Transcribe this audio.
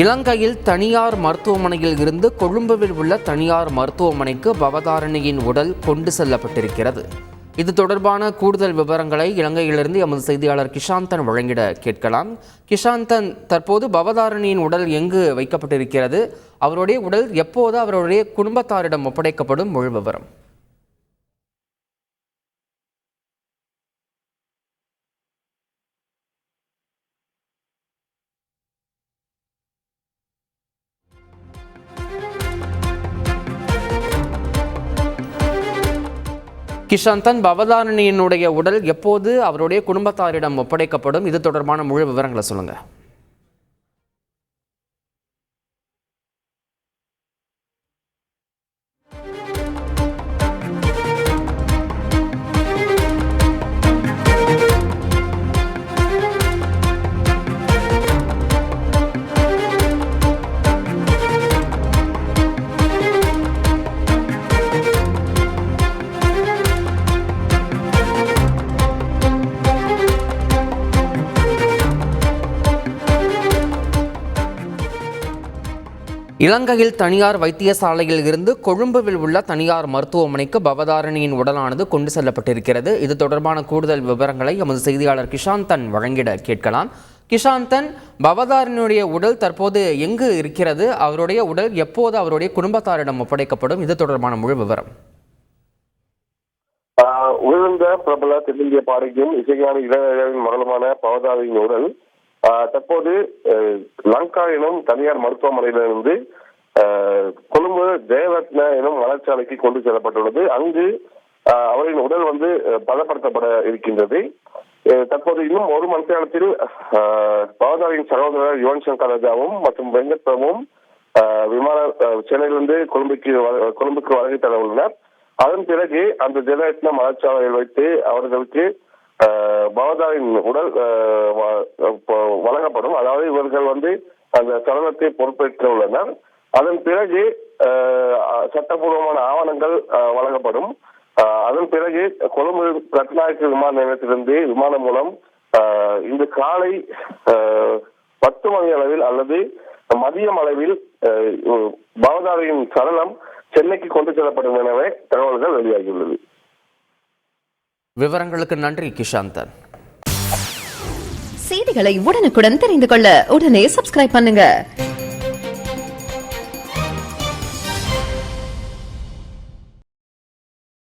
இலங்கையில் தனியார் மருத்துவமனையில் இருந்து கொழும்புவில் உள்ள தனியார் மருத்துவமனைக்கு பவதாரணியின் உடல் கொண்டு செல்லப்பட்டிருக்கிறது. இது தொடர்பான கூடுதல் விவரங்களை இலங்கையிலிருந்து எமது செய்தியாளர் கிஷாந்தன் வழங்கிட கேட்கலாம். கிஷாந்தன், தற்போது பவதாரணியின் உடல் எங்கு வைக்கப்பட்டிருக்கிறது? அவருடைய உடல் எப்போது அவருடைய குடும்பத்தாரிடம் ஒப்படைக்கப்படும்? முழு விவரம். கிஷாந்தன், பவதாரணியினுடைய உடல் எப்போது அவருடைய குடும்பத்தாரிடம் ஒப்படைக்கப்படும்? இது தொடர்பான முழு விவரங்களை சொல்லுங்க. இலங்கையில் தனியார் வைத்தியசாலையில் இருந்து கொழும்புவில் உள்ள தனியார் மருத்துவமனைக்கு பவதாரணியின் உடலானது கொண்டு செல்லப்பட்டிருக்கிறது. இது தொடர்பான கூடுதல் விவரங்களை எமது செய்தியாளர் கிஷாந்தன் வழங்கிட கேட்கலாம். கிஷாந்தன், பவதாரணியுடைய உடல் தற்போது எங்கு இருக்கிறது? அவருடைய உடல் எப்போது அவருடைய குடும்பத்தாரிடம் ஒப்படைக்கப்படும்? இது தொடர்பான முழு விவரம். உயர்ந்த பிரபல தென்னிந்திய பாடகியும் இசைஞானி இளைஞர்களின் மகளுமான பவதாரணியின் உடல் தற்போது லங்கா எனும் தனியார் மருத்துவமனையிலிருந்து கொழும்பு ஜெயரத்ன எனும் மலர்ச்சாலைக்கு கொண்டு செல்லப்பட்டுள்ளது. அங்கு அவரின் உடல் பதப்படுத்தப்பட இருக்கின்றது. தற்போது இன்னும் ஒரு மணி நேரத்தில் பவதாரியின் சகோதரர் யுவன் சங்கர் ராஜாவும் மற்றும் வெங்கட் பிரபுவும் சென்னையிலிருந்து கொழும்புக்கு வருகை தர உள்ளனர். அதன் பிறகு அந்த ஜெயரத்ன மலர்ச்சாலையில் வைத்து அவர்களுக்கு பவதாரின் உடல் வழங்கப்படும். அதாவது இவர்கள் அந்த சடலத்தை பொறுப்பேற்ற உள்ளனர். அதன் பிறகு சட்டப்பூர்வமான ஆவணங்கள் வழங்கப்படும். அதன் பிறகு கொழும்பு ரத்நாயக்க விமான நிலையத்திலிருந்து விமானம் மூலம் இன்று காலை 10 மணி அளவில் அல்லது மதியம் அளவில் பவதாரியின் சடலம் சென்னைக்கு கொண்டு செல்லப்படும் எனவே தகவல்கள் வெளியாகியுள்ளது. விவரங்களுக்கு நன்றி கிஷாந்தன். செய்திகளை உடனுக்குடன் தெரிந்து கொள்ள உடனே சப்ஸ்கிரைப் பண்ணுங்க.